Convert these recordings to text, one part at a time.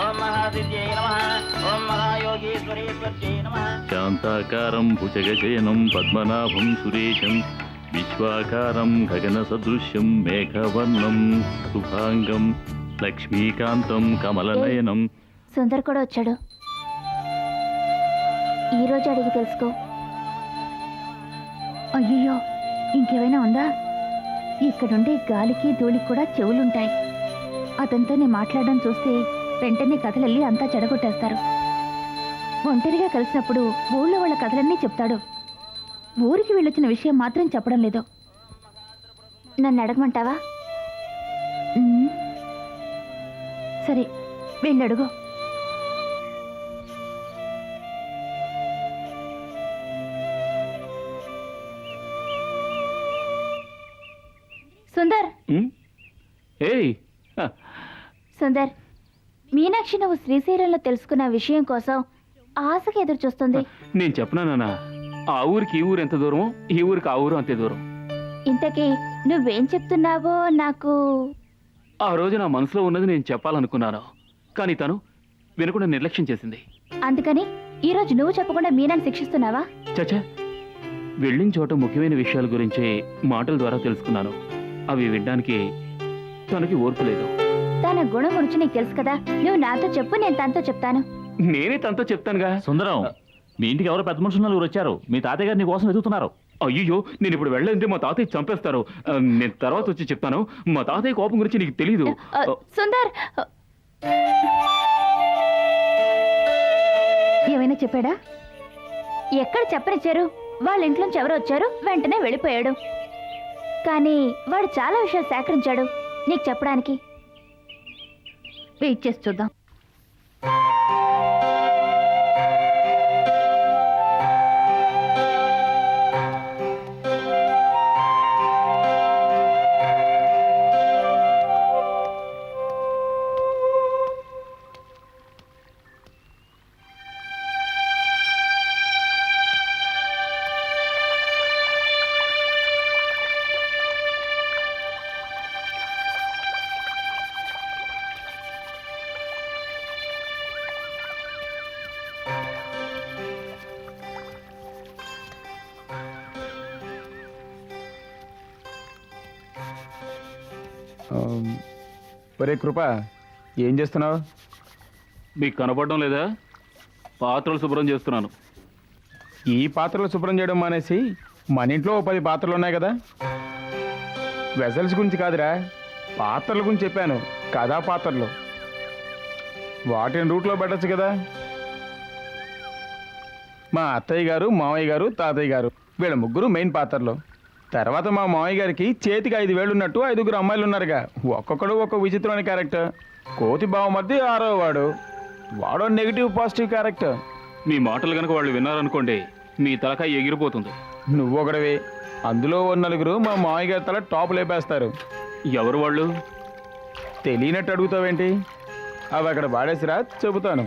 ఓం మహాసిద్ధ్యై నమః ఓం మహాయోగీశ్వరేశ్వర్యై నమః. శాంతాకారం భుజగశయనం పద్మనాభం సురేశం విశ్వాకారం గగన సదృశ్యం మేఘవర్ణం శుభాంగం లక్ష్మీకాంతం కమలనయనం. సుందర్ కూడా వచ్చాడు. ఈరోజు అడిగి తెలుసుకో. అయ్యో, ఇంకేమైనా ఉందా? ఇక్కడుండే గాలికి ధూళికి కూడా చెవులుంటాయి. అతనితో నేను మాట్లాడడం చూస్తే వెంటనే కథలల్లి అంతా చెడగొట్టేస్తారు. ఒంటరిగా కలిసినప్పుడు ఊళ్ళో వాళ్ళ కథలన్నీ చెప్తాడు. ఊరికి వెళ్ళొచ్చిన విషయం మాత్రం చెప్పడం లేదు. నన్ను అడగమంటావా? సరే, వెళ్ళడుగు. సుందర్, సుందర్, మీనాక్షి నువ్వు శ్రీశైలంలో తెలుసుకున్న విషయం కోసం ఆశగా ఎదురు చూస్తుంది. నేను చెప్పనా, ఆ ఊరికి ఈ ఊరు ఎంత దూరమో ఈ ఊరికి ఆ ఊరు అంతే దూరం. ఇంతకీ నువ్వేం చెప్తున్నావో నాకు. ఆ రోజు నా మనసులో ఉన్నది నేను చెప్పాలనుకున్నాను, కానీ తను వినకుండా నిర్లక్ష్యం చేసింది. అందుకని ఈరోజు నువ్వు చెప్పకుండా మీనాన్ని శిక్షిస్తున్నావా? చచ్చా, వెళ్ళిన చోట ముఖ్యమైన విషయాల గురించి మాటల ద్వారా తెలుసుకున్నాను. అవి వినడానికి తనకి ఓర్పు లేదు. తన గుణం గురించి నీకు తెలుసు కదా. నువ్వు నాతో చెప్పు, నేను తనతో చెప్తాను. నేనే తనతో చెప్తానుగా. సుందరం, మీ ఇంటికి ఎవరో పెద్ద మనుషులు నలుగురు వచ్చారు. మీ తాతయ్య గారు నీ కోసం వెతుకుతున్నారు. అయ్యో, నేను ఇప్పుడు వెళ్ళంటే మా తాతయ్య చంపేస్తారు. నేను తర్వాత వచ్చి చెప్తాను. మా తాతయ్య కోపం గురించి నీకు తెలీదు. సుందర్, ఏమైనా చెప్పాడా? ఎక్కడ చెప్పనిచ్చారు? వాళ్ళ ఇంట్లోంచి ఎవరో వచ్చారు, వెంటనే వెళ్ళిపోయాడు. కానీ వాడు చాలా విషయాలు సేకరించాడు నీకు చెప్పడానికి. వెయిట్ చేసి చూద్దాం. ఒరే కృప, ఏం చేస్తున్నావు? మీకు కనపడడం లేదా? పాత్రలు శుభ్రం చేస్తున్నాను. ఈ పాత్రలు శుభ్రం చేయడం మానేసి మన ఇంట్లో 10 పాత్రలు ఉన్నాయి కదా. వెజల్స్ గురించి కాదురా, పాత్రల గురించి చెప్పాను. కథా పాత్రలు, వాటిని రూట్లో పెట్టచ్చు కదా. మా అత్తయ్య గారు, మామయ్య గారు, తాతయ్య గారు, వీళ్ళ ముగ్గురు మెయిన్ పాత్రలు. తర్వాత మా మామయ్య గారికి చేతికి 5 వేళ్ళు ఉన్నట్టు 5గురు అమ్మాయిలు ఉన్నారుగా. ఒక్కొక్కడు ఒక్కొక్క విచిత్రమైన క్యారెక్టర్. కోతి బావమర్ది 6వ వాడు, వాడో నెగిటివ్ పాజిటివ్ క్యారెక్టర్. మీ మాటలు కనుక వాళ్ళు విన్నారనుకోండి, మీ తలకాయ ఎగిరిపోతుంది. నువ్వొకడవే. అందులో 4 మా మామయ్య గారి తల టాప్ లేపేస్తారు. ఎవరు వాళ్ళు? తెలియనట్టు అడుగుతావేంటి? అవి అక్కడ వాడేసిరా, చెబుతాను.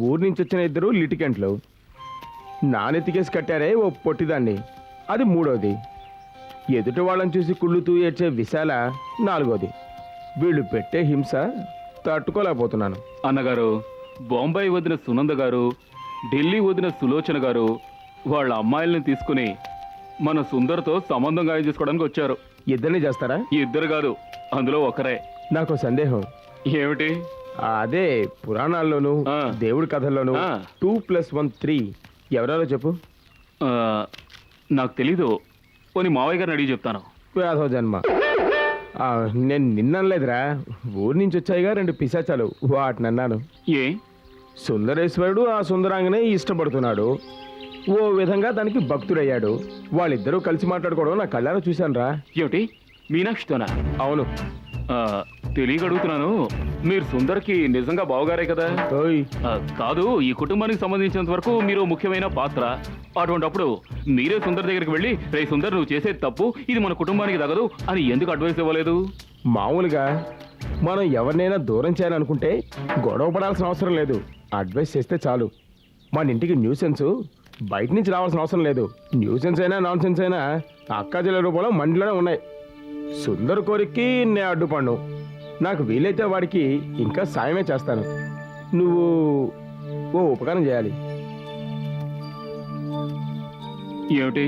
ఊరి నుంచి వచ్చిన 2 లిటికెంట్లు నానెత్తికేసి కట్టారే ఓ పొట్టిదాన్ని, అది 3వది. ఎదుటి వాళ్ళని చూసి కుళ్ళుతూ ఏడ్చే విశాల 4వది. వీళ్ళు పెట్టే హింస తట్టుకోలేకపోతున్నాను. అన్నగారు, బొంబాయి వదిన సునంద గారు, ఢిల్లీ వదిన సులోచన గారు వాళ్ళ అమ్మాయిల్ని తీసుకుని మన సుందర్తో సంబంధం గాయం చేసుకోవడానికి వచ్చారు. ఇద్దరిని చేస్తారా? 2 కాదు, అందులో ఒకరే. నాకు సందేహం. ఏమిటి? అదే పురాణాల్లోనూ దేవుడి కథల్లోనూ 2+1 3 ఎవరో చెప్పు. నాకు తెలీదు. పోనీ మావయ్య గారిని అడిగి చెప్తాను. వేధవ జన్మ. నేను నిన్నలేదురా, ఊరి నుంచి వచ్చాయిగా 2 పిశాచాలు, వాటిని అన్నాను. ఏ? సుందరేశ్వరుడు ఆ సుందరాంగనే ఇష్టపడుతున్నాడు. ఓ విధంగా దానికి భక్తుడయ్యాడు. వాళ్ళిద్దరూ కలిసి మాట్లాడుకోవడం నా కళ్ళారా చూశాను రా. ఏమిటి, మీనాక్షితోనా? అవును. తెలియగడుగుతున్నాను, మీరు సుందర్కి నిజంగా బావగారే కదా? కాదు, ఈ కుటుంబానికి సంబంధించినంత వరకు మీరు ముఖ్యమైన పాత్ర. అటువంటిప్పుడు మీరే సుందర్ దగ్గరికి వెళ్ళి, రే సుందర్, నువ్వు చేసేది తప్పు, ఇది మన కుటుంబానికి తగదు అని ఎందుకు అడ్వైస్ ఇవ్వలేదు? మామూలుగా మనం ఎవరినైనా దూరం చేయాలనుకుంటే గొడవ పడాల్సిన అవసరం లేదు, అడ్వైస్ చేస్తే చాలు. మన ఇంటికి న్యూసెన్స్ బయట నుంచి రావాల్సిన అవసరం లేదు. న్యూసెన్స్ అయినా నాన్ సెన్స్ అయినా అక్కాచెల్లెల రూపంలో మండిలోనే ఉన్నాయి. సుందర్ కోరికకి నేను అడ్డుపడ్ను. నాకు వీలైతే వాడికి ఇంకా సాయమే చేస్తాను. నువ్వు ఓ ఉపకారం చేయాలి. ఏమిటి?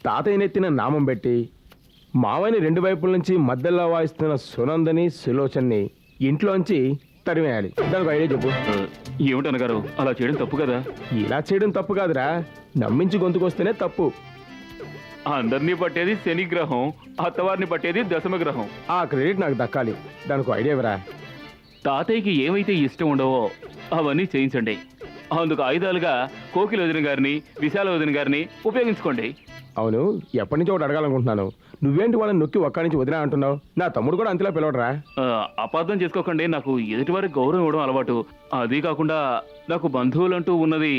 తాతయ్యనెత్తిన నామం పెట్టి మావని 2 వైపుల నుంచి మధ్యలో వాయిస్తున్న సునందని సులోచన్ని ఇంట్లోంచి తరివేయాలి. దానికి ఐడియా చెప్పు. ఏమిటనగారు, అలా చేయడం తప్పు కదా? ఇలా చేయడం తప్పు కాదురా, నమ్మించి గొంతుకొస్తేనే తప్పు. అందరినీ పట్టేది శనిగ్రహం, అత్తవారిని పట్టేది దశమగ్రహం. ఆ క్రెడిట్ నాకు దక్కాలి. దానికి ఐడియా ఇవ్వరా. తాతయ్యకి ఏమైతే ఇష్టం ఉండవో అవన్నీ చేయించండి. అందుకు ఆయుధాలుగా కోకిల వదిన గారిని, విశాల వదిన గారిని ఉపయోగించుకోండి. అవును, ఎప్పటి నుంచో ఒకటి అడగాలనుకుంటున్నాను. నువ్వేంటి వాళ్ళని నొక్కి ఒక్కడి నుంచి వదినా అంటున్నావు? నా తమ్ముడు కూడా అంతలా పిలవడరా. అపార్థం చేసుకోకండి, నాకు ఎదుటి వారికి గౌరవం ఇవ్వడం అలవాటు. అది కాకుండా నాకు బంధువులంటూ ఉన్నది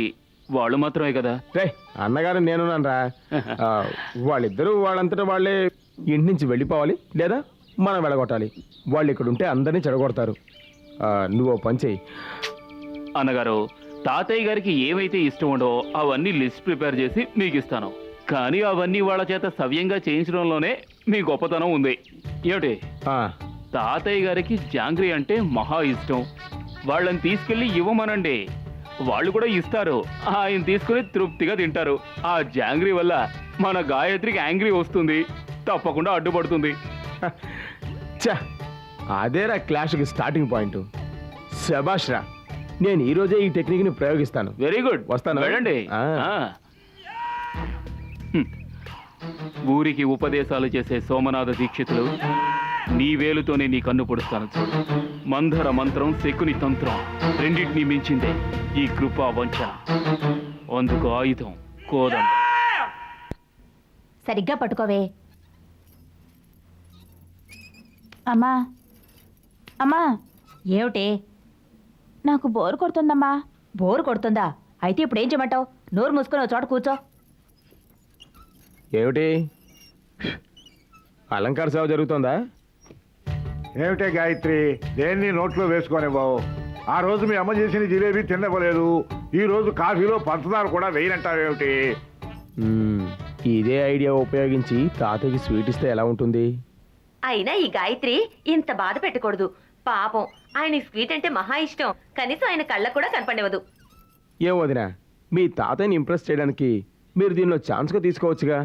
వాళ్ళు మాత్రమే కదా. రే అన్నగారు నేనున్నానరా. వాళ్ళిద్దరూ వాళ్ళంతటా వాళ్ళే ఇంటి నుంచి వెళ్ళిపోవాలి, లేదా మనం వెళ్ళగొట్టాలి. వాళ్ళు ఇక్కడ ఉంటే అందరినీ చెడగొడతారు. నువ్వు పని చెయ్యి. అన్నగారు, తాతయ్య గారికి ఏవైతే ఇష్టం ఉండవో అవన్నీ లిస్ట్ ప్రిపేర్ చేసి మీకు ఇస్తాను. కానీ అవన్నీ వాళ్ళ చేత సవ్యంగా చేయించడంలోనే మీ గొప్పతనం ఉంది. ఏమిటి? తాతయ్య గారికి జాంగ్రీ అంటే మహా ఇష్టం. వాళ్ళని తీసుకెళ్లి ఇవ్వమనండి, వాళ్ళు కూడా ఇస్తారు. ఆయన తీసుకుని తృప్తిగా తింటారు. ఆ జాంగ్రీ వల్ల మన గాయత్రికి యాంగ్రీ వస్తుంది, తప్పకుండా అడ్డుపడుతుంది. చా, అదేరా క్లాష్కి స్టార్టింగ్ పాయింట్. శభాష్ రా, నేను ఈ రోజే ఈ టెక్నిక్ ని ప్రయోగిస్తాను. వెరీ గుడ్, వస్తాను. వెళ్ళండి. ఊరికి ఉపదేశాలు చేసే సోమనాథ దీక్షితులు, నీ వేలుతోనే నీ కన్ను పొడుస్తాను చూడు. మందర మంత్రం, శకుని తంత్రం రెండింటినీ మించిందే ఈ కృపా వంచన. అందుకు ఆయుధం కోదండ. సరిగ్గా పట్టుకోవే. అమ్మా అమ్మా. ఏమిటి? నాకు బోరు కొడుతుందమ్మా. బోరు కొడుతుందా? అయితే ఇప్పుడు ఏం చేయమంటావు? నోరు మూసుకొని ఒక చోట కూర్చో. ఏమిటి అలంకార సేవ జరుగుతుందా? ఏమిటే గాయత్రి, దేన్ని నోట్లో వేసుకొనివ్వవు? ఆ రోజు మీ అమ్మ చేసిన జిలేబీ తినవ్వలేదు, ఈ రోజు కాఫీలో పంచదార కూడా వేయనంటావేమిటి? ఇదే ఐడియా ఉపయోగించి తాతయ్యకి స్వీట్ ఇస్తే ఎలా ఉంటుంది? అయినా ఈ గాయత్రి ఇంత బాధ పెట్టకూడదు. పాపం, ఆయన స్వీట్ అంటే మహా ఇష్టం. కనీసం ఆయన కళ్ళకు కూడా కనపడవదు. ఏం వదినా, మీ తాతయ్యని ఇంప్రెస్ చేయడానికి మీరు దీనిలో ఛాన్స్గా తీసుకోవచ్చుగా.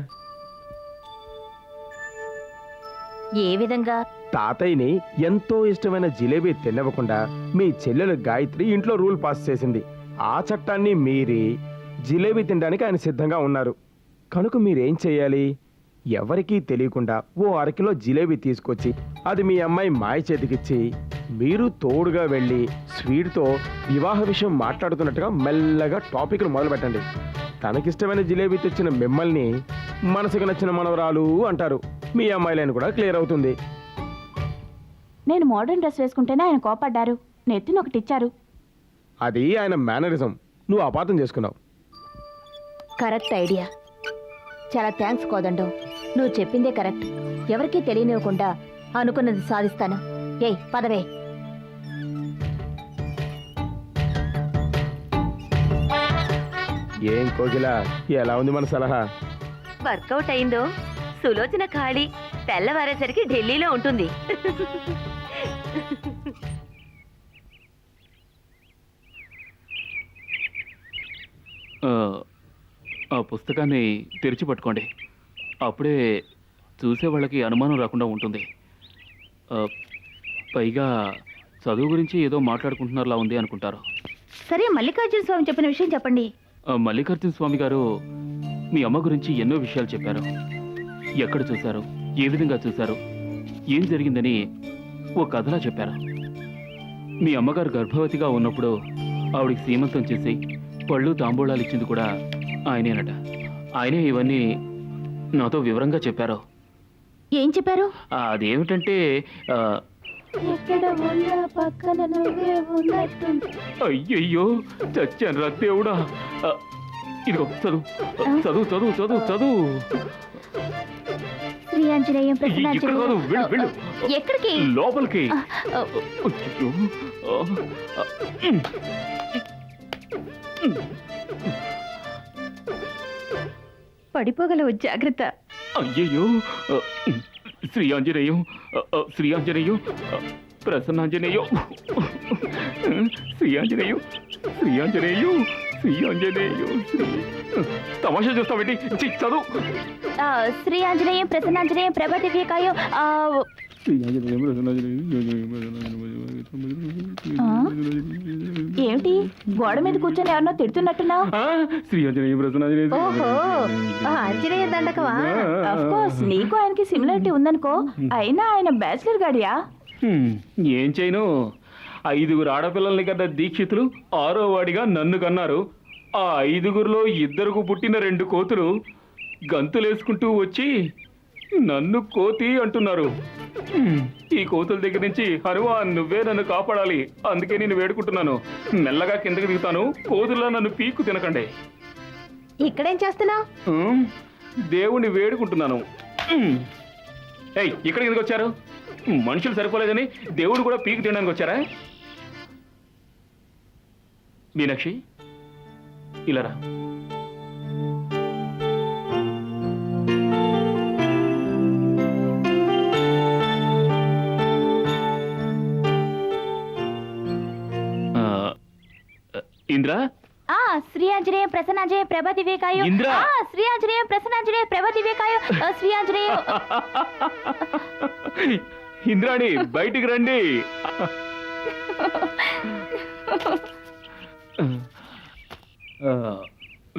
ఏ విధంగా? తాతయ్యని ఎంతో ఇష్టమైన జిలేబీ తినవ్వకుండా మీ చెల్లెలు గాయత్రి ఇంట్లో రూల్ పాస్ చేసింది. ఆ చట్టాన్ని మీరి జిలేబీ తినడానికి ఆయన సిద్ధంగా ఉన్నారు. కనుక మీరేం చేయాలి? ఎవరికీ తెలియకుండా ఓ 1/2 కిలో జిలేబీ తీసుకొచ్చి అది మీ అమ్మాయి మాయ చేతికిచ్చి మీరు తోడుగా వెళ్ళి స్వీట్తో వివాహ విషయం మాట్లాడుతున్నట్టుగా మెల్లగా టాపిక్ను మొదలు పెట్టండి. తనకిష్టమైన జిలేబీ తెచ్చిన మిమ్మల్ని మనసుకు నచ్చిన మనవరాలు అంటారు. మీ అమ్మాయిలైన కూడా క్లియర్ అవుతుంది. నేను మోడర్న్ డ్రెస్ వేసుకుంటేనే ఆయన కోపడ్డారు, నెత్తిన ఒకటి ఇచ్చారు. అది ఆయన మేనరిజం, నువ్వు అపార్థం చేసుకున్నావు. Correct idea. చాలా థ్యాంక్స్ కోదండం. నువ్వు చెప్పిందే కరెక్ట్. ఎవరికీ తెలియనివ్వకుండా అనుకున్నది సాధిస్తాను. ఏయ్ పదవే. ఏం కోకిల, ఎలా ఉంది మన సలహా? వర్కౌట్ అయిందో? సులోచన ఖాళీ, తెల్లవారేసరికి ఢిల్లీలో ఉంటుంది. ఆ పుస్తకాన్ని తెరిచి పట్టుకోండి. అప్పుడే చూసే వాళ్ళకి అనుమానం రాకుండా ఉంటుంది. పైగా చదువు గురించి ఏదో మాట్లాడుకుంటున్నారులా ఉంది అనుకుంటారు. సరే, మల్లికార్జున స్వామి చెప్పిన విషయం చెప్పండి. మల్లికార్జున స్వామి గారు మీ అమ్మ గురించి ఎన్నో విషయాలు చెప్పారు. ఎక్కడ చూశారు, ఏ విధంగా చూశారు, ఏం జరిగిందని ఓ కథలా చెప్పారు. మీ అమ్మగారు గర్భవతిగా ఉన్నప్పుడు ఆవిడికి సీమంతం చేసి పళ్ళు తాంబూలాలు ఇచ్చింది కూడా ఆయనేనట. ఆయనే ఇవన్నీ నాతో వివరంగా చెప్పారు. ఏం చెప్పారు? అదేమిటంటే అయ్యయ్యో చచ్చాను రా దేవుడా. ఇదిగో చదువు చదువు చదువు చదువు చదువు. శ్రీ ఆంజనేయం ఇక్కడ కాదు, వెళ్ళు వెళ్ళు. ఎక్కడికి? లోపలికి. పడిపోగలవు, జాగ్రత్త. అయ్యయ్యో శ్రీ ఆంజనేయం, శ్రీ ఆంజనేయం, ప్రసన్నాంజనేయం, శ్రీ ఆంజనేయం, శ్రీ ఆంజనేయం, శ్రీ ఆంజనేయం, శ్రీ తమాషా చూస్తావేంటి? చదువు. శ్రీ ఆంజనేయం ప్రసన్నాంజనేయం ప్రభదివ్యకాయో. ఏమిటి గోడ మీద కూర్చొని ఎవరినో తిడుతున్నట్టున్నావు? శ్రీ ఆంజనేయం, ప్రసన్నాంజనేయం. ఓహో, ఆంజనేయ దండకమా? ఆఫ్ కోర్స్ నీకు ఆయనకి సిమిలారిటీ ఉందనుకో. అయినా ఆయన బ్యాచిలర్ గాడియా? ఏం చేయను, 5 ఆడపిల్లల్ని కన్నా దీక్షితులు 6వ వాడిగా నన్ను కన్నారు. ఆ 5గురిలో 2కు పుట్టిన 2 కోతులు గంతులేసుకుంటూ వచ్చి నన్ను కోతి అంటున్నారు. ఈ కోతుల దగ్గర నుంచి హనుమాన్ నువ్వే నన్ను కాపాడాలి, అందుకే నేను వేడుకుంటున్నాను. మెల్లగా కిందకి దిగుతాను, కోతుల్లో నన్ను పీక్కు తినకండి. ఇక్కడేం చేస్తున్నావు? దేవుణ్ణి వేడుకుంటున్నాను. ఏయ్, ఇక్కడికి ఎందుకు వచ్చారు? మనుషులు సరిపోలేదని దేవుడు కూడా పీకు తినడానికి వచ్చారా? మీనాక్షి, ఇలా రా. ఇంద్రా, శ్రీ ఆంజనేయ ప్రసన్నాంజనేయ ప్రభదివ్యకాయో. ఇంద్ర. శ్రీ ఆంజనేయ ప్రసన్నాంజనేయ ప్రభదివ్యకాయో. శ్రీ ఆంజనేయ. ఇంద్రాణి, బయటికి రండి.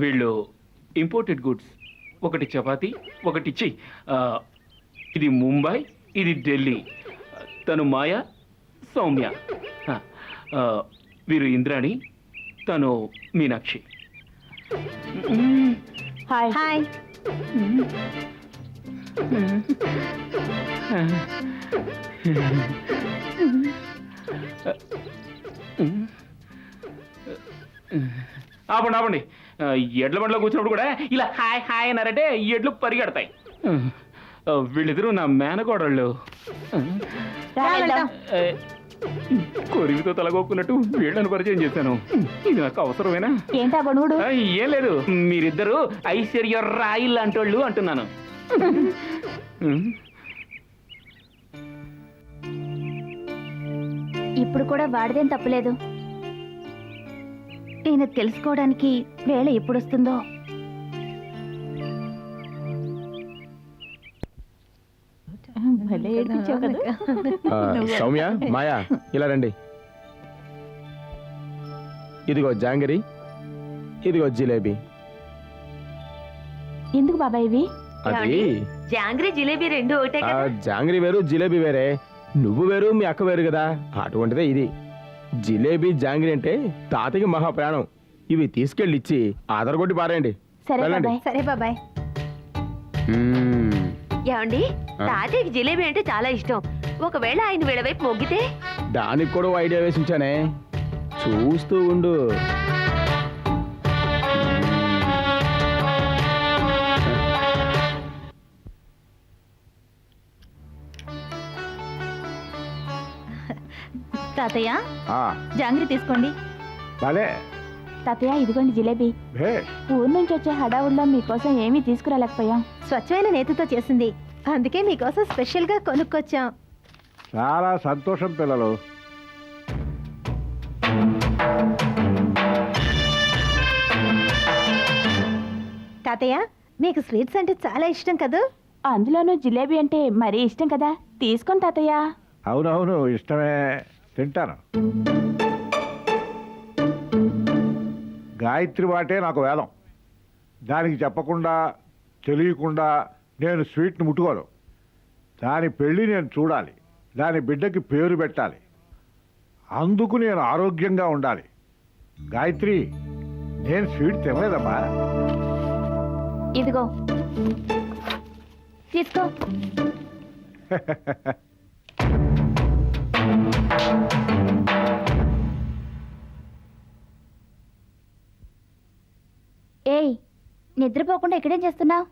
వీళ్ళు ఇంపోర్టెడ్ గుడ్స్. ఒకటి చపాతి, ఒకటి ఇచ్చి. ఇది ముంబై, ఇది ఢిల్లీ. తను మాయా, సౌమ్య. వీరు ఇంద్రాణి, తను మీనాక్షి. Hi hi. ఆపండి ఆపండి. ఎడ్ల బండిలో కూర్చున్నప్పుడు కూడా ఇలా హాయ్ హాయ్ అన్నారంటే ఈ ఎడ్లు పరిగెడతాయి. వీళ్ళిద్దరూ నా మేనకోడళ్ళు. కొరివితో తలగొక్కున్నట్టు వీళ్ళని పరిచయం చేశాను. ఇది నాకు అవసరమేనా? ఏంటా గొడుగుడు? ఏం లేదు, మీరిద్దరు ఐశ్వర్య రాయి లాంటోళ్ళు అంటున్నాను. ఇప్పుడు కూడా వాడిదేం తప్పలేదు. నేను తెలుసుకోవడానికి వేళ ఎప్పుడు వస్తుందో. సౌమ్య, మాయా, ఇలా రండి. ఇదిగో జాంగరీ, ఇదిగో జిలేబీ. ఎందుకు బాబాయ్ ఇవి? అది జాంగ్రీ జిలేబీ 2 ఒకటే ఆ, కదా? జాంగరీ వేరు, జిలేబీ వేరే. నువ్వు వేరు, మీ అక్క వేరు కదా, అటువంటిదే ఇది. జిలేబీ జాంగరీ అంటే తాతకి మహా ప్రాణం. ఇవి తీసుకెళ్ళి ఇచ్చి ఆధారగొట్టి పారేయండి. సరే వెళ్ళండి. బాబాయ్. సరే బాబాయ్. ఏమండి, తాతయ్యకి జిలేబీ అంటే చాలా ఇష్టం. ఒకవేళ ఆయన వీళ్ళ వైపు మొగ్గితే? దానికి కూడా ఓ ఐడియా వేసి ఉంచానే, చూస్తూ ఉండు. తాతయ్య, ఆ, జాంగ్రీ తీసుకోండి. భలే తాతయ్య, ఇదిగోండి జిలేబీ. భేష్. ఊరు నుంచి వచ్చే హడావుల్లో మీకోసం ఏమీ తీసుకురాలేకపోయాం. స్వచ్ఛమైన నేతితో చేసింది, అందుకే మీకోసం స్పెషల్ గా కొనుక్కొచ్చాం. చాలా సంతోషం పిల్లలు. తాతయ్య, మీకు స్వీట్స్ అంటే చాలా ఇష్టం కదా? అందులోనూ జిలేబీ అంటే మరీ ఇష్టం కదా. తీసుకోండి తాతయ్య. అవునవును, ఇష్టమే, తింటాను. గాయత్రి వాటే నాకు వేదం. దానికి చెప్పకుండా తెలియకుండా నేను స్వీట్ని ముట్టుకోను. దాని పెళ్ళి నేను చూడాలి, దాని బిడ్డకి పేరు పెట్టాలి. అందుకు నేను ఆరోగ్యంగా ఉండాలి. గాయత్రి, నేను స్వీట్ తినలేదమ్మా. ఇదిగో తీసుకో. ఏయ్, నిద్రపోకుండా ఇక్కడేం చేస్తున్నావు?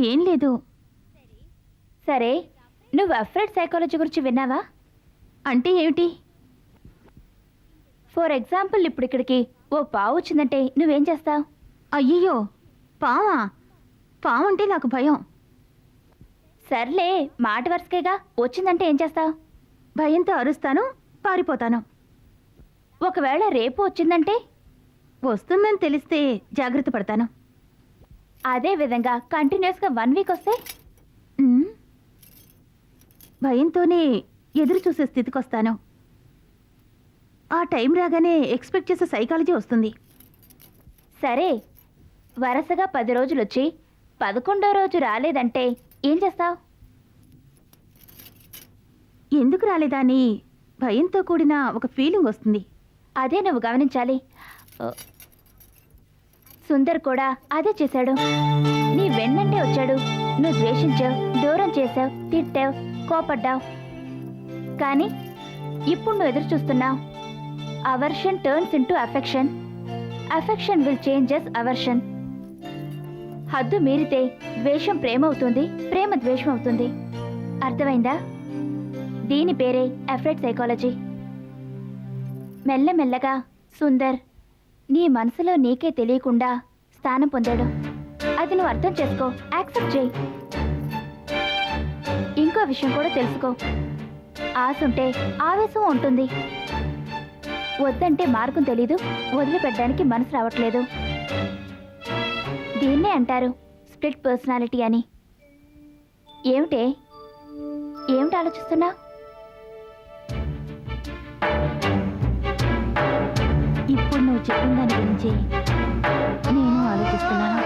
ఏం లేదు. సరే, నువ్వు అఫ్రైడ్ సైకాలజీ గురించి విన్నావా? అంటే ఏమిటి? ఫర్ ఎగ్జాంపుల్, ఇప్పుడు ఇక్కడికి ఓ పావు వచ్చిందంటే నువ్వేం చేస్తావు? అయ్యయ్యో, పావా? పాము అంటే నాకు భయం. సర్లే మాట వరుసకేగా, వచ్చిందంటే ఏం చేస్తావు? భయంతో అరుస్తాను, పారిపోతాను. ఒకవేళ రేపు వచ్చిందంటే? వస్తుందని తెలిస్తే జాగ్రత్త పడతాను. అదే విధంగా కంటిన్యూస్గా 1 వీక్ వస్తే? ఉమ్, భయంతోనే ఎదురు చూసే స్థితికి వస్తాను. ఆ టైం రాగానే ఎక్స్పెక్ట్ చేసే సైకాలజీ వస్తుంది. సరే, వరుసగా 10 రోజులు వచ్చి 11వ రోజు రాలేదంటే ఏం చేస్తావు? ఎందుకు రాలేదా అని భయంతో కూడిన ఒక ఫీలింగ్ వస్తుంది. అదే నువ్వు గమనించాలి. సుందర్ కూడా అదే చేశాడు. నీ వెన్నంటే వచ్చాడు. నువ్వు ద్వేషించావు, దూరం చేసావు, తిట్టావు, కోపడ్డావు. కానీ ఇప్పుడు నువ్వు ఎదురు చూస్తున్నావు. Aversion turns into affection. Affection will changes aversion. హద్దు మీరితే ద్వేషం ప్రేమ అవుతుంది, ప్రేమ ద్వేషం అవుతుంది. అర్థమైందా? దీని పేరే అఫ్రైడ్ సైకాలజీ. మెల్లమెల్లగా సుందర్ నీ మనసులో నీకే తెలియకుండా స్థానం పొందాడు. అది నువ్వు అర్థం చేసుకో, యాక్సెప్ట్ చేయి. ఇంకో విషయం కూడా తెలుసుకో. ఆశ ఉంటే ఆవేశం ఉంటుంది. వద్దంటే మార్గం తెలీదు, వదిలిపెట్టడానికి మనసు రావట్లేదు. దీన్నే అంటారు స్ప్లిట్ పర్సనాలిటీ అని. ఏమిటి ఆలోచిస్తున్నా? ఇప్పుడు నువ్వు చెప్పిన దాని గురించి నేను ఆలోచిస్తున్నాను.